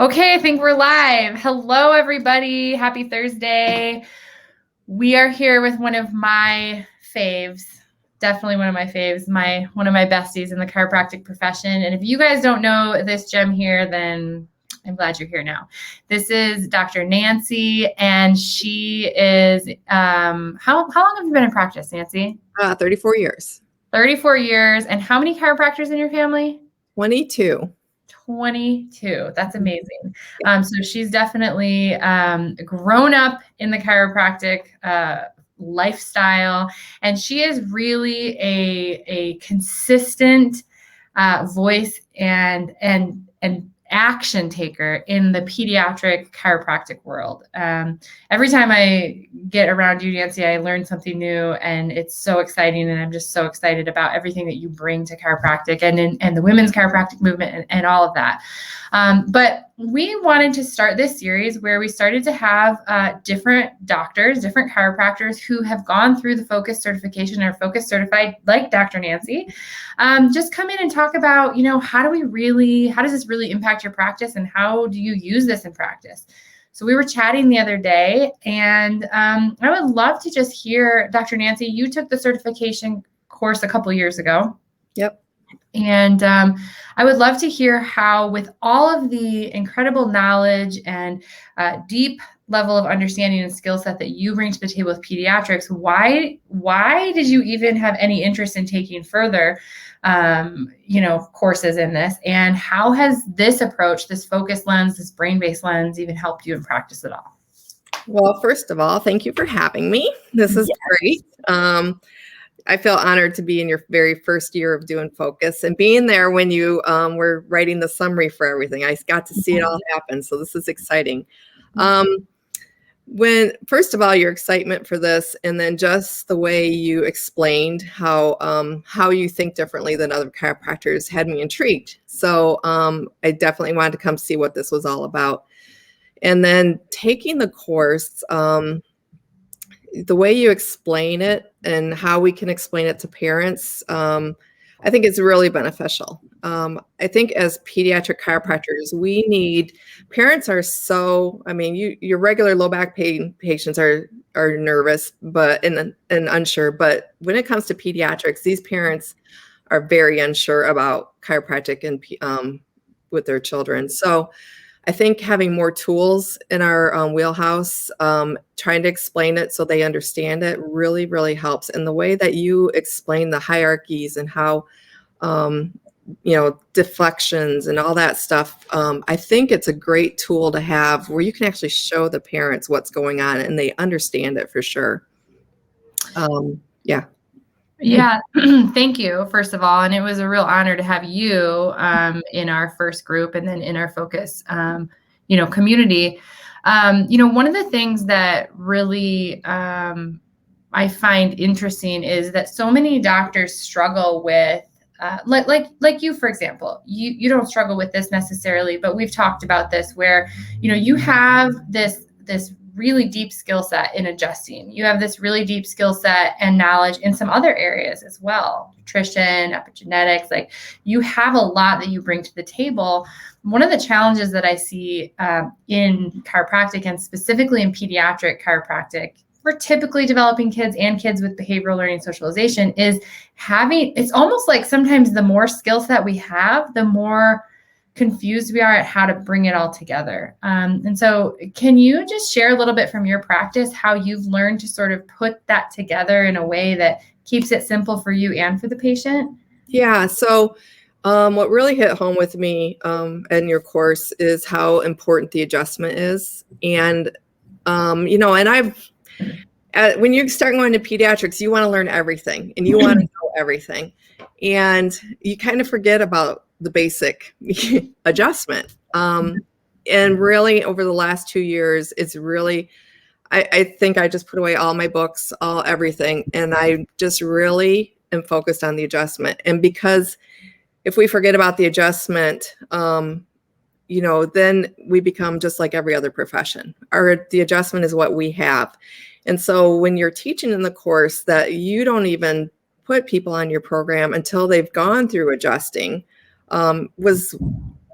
Okay, I think we're live. Hello, everybody. Happy Thursday. We are here with one of my faves, definitely one of my faves, one of my besties in the chiropractic profession. And if you guys don't know this gem here, then I'm glad you're here now. This is Dr. Nancy, and she is, how long have you been in practice, Nancy? 34 years. 34 years. And how many chiropractors in your family? 22. 22. That's amazing. So she's definitely grown up in the chiropractic lifestyle, and she is really a consistent voice and action taker in the pediatric chiropractic world. Every time I get around you, Nancy, I learn something new, and it's so exciting. And I'm just so excited about everything that you bring to chiropractic and the women's chiropractic movement and all of that. But we wanted to start this series where we started to have different doctors, different chiropractors who have gone through the Focus certification or Focus certified, like Dr. Nancy, just come in and talk about, how does this really impact your practice, and how do you use this in practice? So we were chatting the other day, and I would love to just hear, Dr. Nancy, you took the certification course a couple years ago. Yep. And I would love to hear how, with all of the incredible knowledge and deep level of understanding and skill set that you bring to the table with pediatrics, why did you even have any interest in taking further, courses in this? And how has this approach, this focus lens, this brain-based lens, even helped you in practice at all? Well, first of all, thank you for having me. This is great. I feel honored to be in your very first year of doing Focus and being there when you were writing the summary for everything. I got to see it all happen. So this is exciting. First of all, your excitement for this, and then just the way you explained how you think differently than other chiropractors had me intrigued. So I definitely wanted to come see what this was all about. And then taking the course, the way you explain it and how we can explain it to parents, I think it's really beneficial. I think as pediatric chiropractors, parents are your regular low back pain patients are nervous, and unsure. But when it comes to pediatrics, these parents are very unsure about chiropractic and with their children. So I think having more tools in our wheelhouse, trying to explain it so they understand it really, really helps. And the way that you explain the hierarchies and how, deflections and all that stuff, I think it's a great tool to have where you can actually show the parents what's going on and they understand it for sure. Yeah. Thank you, first of all. And it was a real honor to have you in our first group and then in our Focus, community. One of the things that really I find interesting is that so many doctors struggle with, like you, for example, you don't struggle with this necessarily, but we've talked about this where, you have this really deep skill set in adjusting. You have this really deep skill set and knowledge in some other areas as well, nutrition, epigenetics. Like, you have a lot that you bring to the table. One of the challenges that I see in chiropractic, and specifically in pediatric chiropractic, for typically developing kids and kids with behavioral learning socialization, is it's almost like sometimes the more skill set we have, the more confused we are at how to bring it all together. And so can you just share a little bit from your practice how you've learned to sort of put that together in a way that keeps it simple for you and for the patient? Yeah. So what really hit home with me in your course is how important the adjustment is. And, when you start going to pediatrics, you want to learn everything and you want to know everything. And you kind of forget about the basic adjustment. And really over the last 2 years, it's really, I think I just put away all my books, everything. And I just really am focused on the adjustment. And because if we forget about the adjustment, then we become just like every other profession. The adjustment is what we have. And so when you're teaching in the course that you don't even put people on your program until they've gone through adjusting, was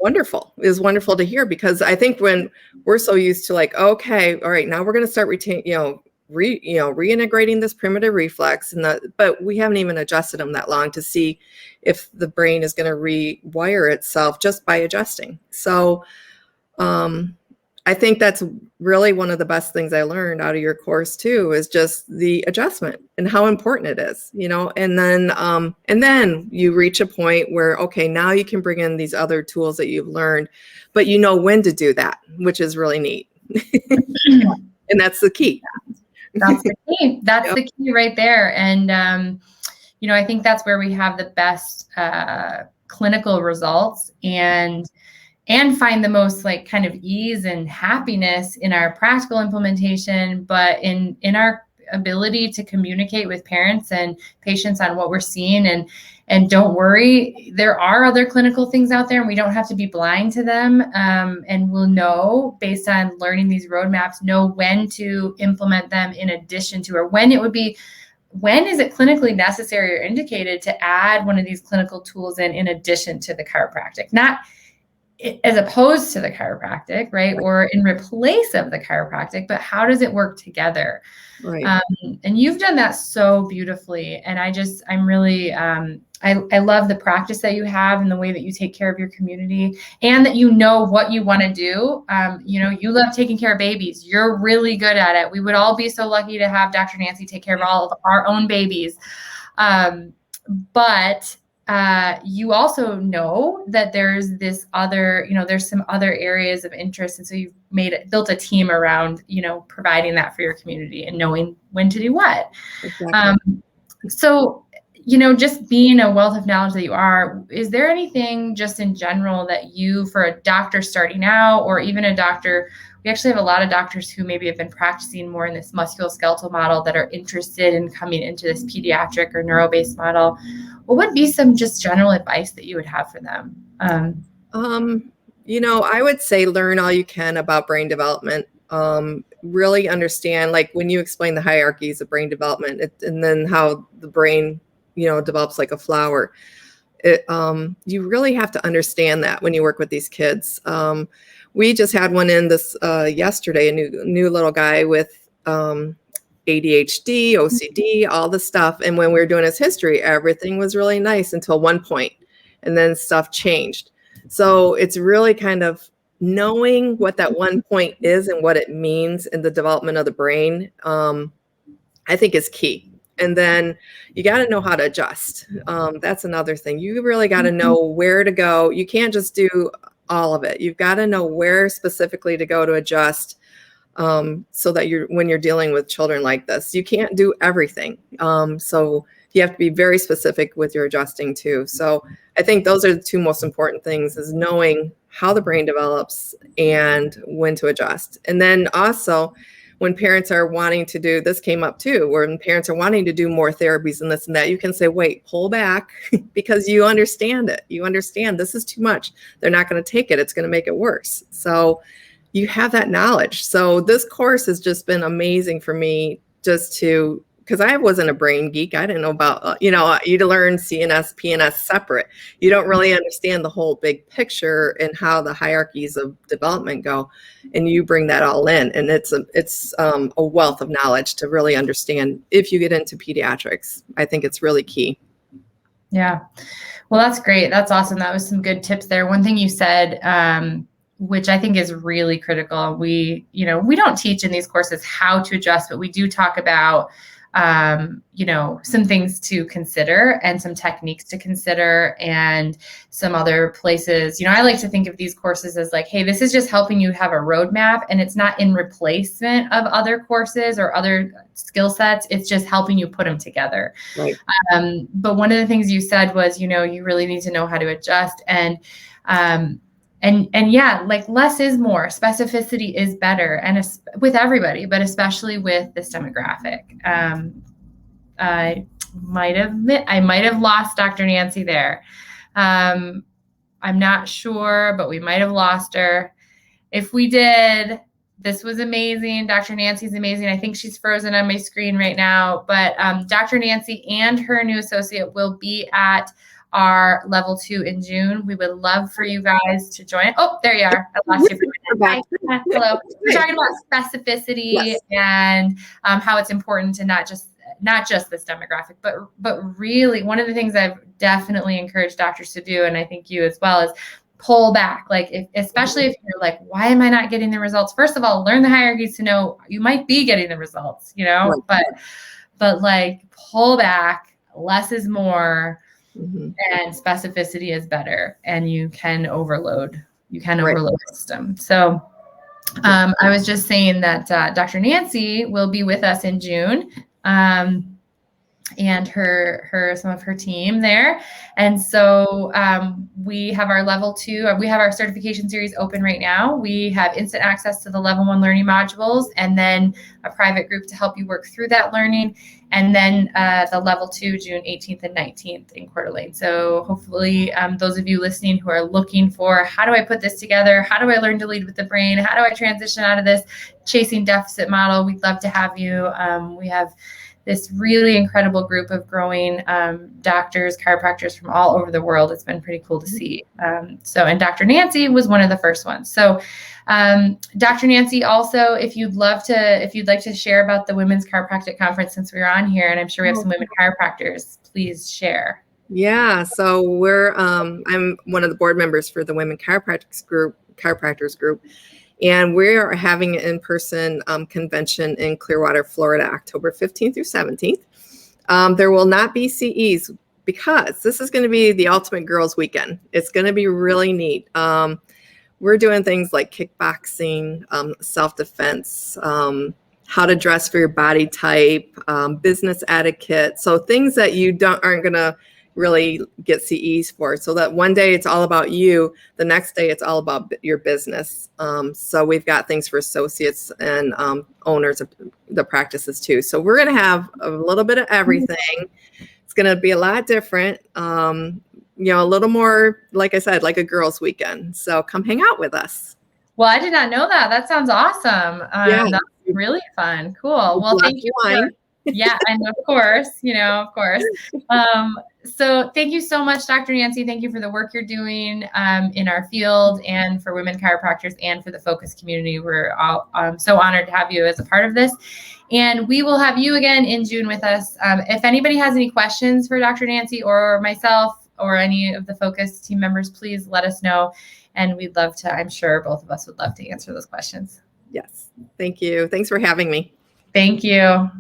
wonderful. It was wonderful to hear, because I think when we're so used to like, okay, all right, now we're going to start reintegrating this primitive reflex, but we haven't even adjusted them that long to see if the brain is going to rewire itself just by adjusting. So I think that's really one of the best things I learned out of your course too, is just the adjustment and how important it is, and then you reach a point where, okay, now you can bring in these other tools that you've learned, but you know when to do that, which is really neat. And that's the key. That's the key. That's Yep. the key right there. And, I think that's where we have the best clinical results and find the most like kind of ease and happiness in our practical implementation, but in our ability to communicate with parents and patients on what we're seeing. And don't worry, there are other clinical things out there, and we don't have to be blind to them. And we'll know, based on learning these roadmaps, know when to implement them in addition to, or when is it clinically necessary or indicated to add one of these clinical tools in addition to the chiropractic, not as opposed to the chiropractic, right? Or in replace of the chiropractic, but how does it work together? Right. And you've done that so beautifully. And I'm really, I love the practice that you have and the way that you take care of your community, and that you know what you want to do. You love taking care of babies. You're really good at it. We would all be so lucky to have Dr. Nancy take care of all of our own babies. But you also know that there's this other, there's some other areas of interest. And so you've built a team around, providing that for your community and knowing when to do what. Exactly. So, just being a wealth of knowledge that you are, is there anything just in general that you, for a doctor starting out, or even a doctor, we actually have a lot of doctors who maybe have been practicing more in this musculoskeletal model that are interested in coming into this pediatric or neuro-based model. What would be some just general advice that you would have for them? I would say learn all you can about brain development. Really understand, like when you explain the hierarchies of brain development, and then how the brain, develops like a flower. You really have to understand that when you work with these kids. We just had one in this yesterday, a new little guy with ADHD, OCD, all the stuff. And when we were doing his history, everything was really nice until one point, and then stuff changed. So it's really kind of knowing what that one point is and what it means in the development of the brain, I think is key. And then you got to know how to adjust. That's another thing. You really got to know where to go. You can't just do all of it. You've got to know where specifically to go to adjust, so that when you're dealing with children like this, you can't do everything. So you have to be very specific with your adjusting too. So I think those are the two most important things, is knowing how the brain develops and when to adjust. And then also, when parents are wanting to do, this came up too, when parents are wanting to do more therapies and this and that, you can say, wait, pull back, because you understand it. You understand this is too much. They're not going to take it. It's going to make it worse. So you have that knowledge. So this course has just been amazing for me, because I wasn't a brain geek. I didn't know about, you learn CNS, PNS separate. You don't really understand the whole big picture and how the hierarchies of development go. And you bring that all in. And it's a wealth of knowledge to really understand if you get into pediatrics. I think it's really key. Yeah. Well, that's great. That's awesome. That was some good tips there. One thing you said, which I think is really critical. We don't teach in these courses how to adjust, but we do talk about, some things to consider and some techniques to consider and some other places. I like to think of these courses as like, hey, this is just helping you have a roadmap, and it's not in replacement of other courses or other skill sets. It's just helping you put them together. Right. But one of the things you said was, you really need to know how to adjust, and yeah, like less is more. Specificity is better, and with everybody, but especially with this demographic. I might have lost Dr. Nancy there. I'm not sure, but we might have lost her. If we did, this was amazing. Dr. Nancy's amazing. I think she's frozen on my screen right now, but Dr. Nancy and her new associate will be at our level 2 in June. We would love for you guys to join. Oh, there you are. I lost you for a minute. Hi. Hello. We're talking about specificity and how it's important to not just this demographic, but really one of the things I've definitely encouraged doctors to do, and I think you as well, is pull back. Like, especially if you're like, why am I not getting the results? First of all, learn the hierarchies to know you might be getting the results, but like pull back. Less is more, and specificity is better, and you can overload the system. So I was just saying that Dr. Nancy will be with us in June, and some of her team there. And so we have our level 2, we have our certification series open right now. We have instant access to the level 1 learning modules, and then a private group to help you work through that learning. And then the level 2, June 18th and 19th in Coeur d'Alene. So hopefully those of you listening who are looking for, how do I put this together? How do I learn to lead with the brain? How do I transition out of this chasing deficit model? We'd love to have you. We have this really incredible group of growing doctors, chiropractors from all over the world. It's been pretty cool to see. And Dr. Nancy was one of the first ones. So Dr. Nancy, also, if you'd like to share about the Women's Chiropractic Conference, since we're on here, and I'm sure we have some women chiropractors, please share. Yeah, so I'm one of the board members for the Women Chiropractors Group. And we're having an in-person convention in Clearwater, Florida, October 15th through 17th. There will not be CEs because this is going to be the ultimate girls weekend. It's going to be really neat. We're doing things like kickboxing, self-defense, how to dress for your body type, business etiquette. So things that you aren't going to really get CEs for. So that one day it's all about you, the next day it's all about your business. So we've got things for associates and owners of the practices too. So we're going to have a little bit of everything. It's going to be a lot different. A little more, like I said, like a girls' weekend. So come hang out with us. Well, I did not know that. That sounds awesome. That's really fun. Cool. Well, thank you. Yeah, and of course. So thank you so much, Dr. Nancy. Thank you for the work you're doing in our field and for women chiropractors and for the focus community. We're all so honored to have you as a part of this. And we will have you again in June with us. If anybody has any questions for Dr. Nancy or myself or any of the focus team members, please let us know. And we'd love to, I'm sure both of us would love to answer those questions. Yes. Thank you. Thanks for having me. Thank you.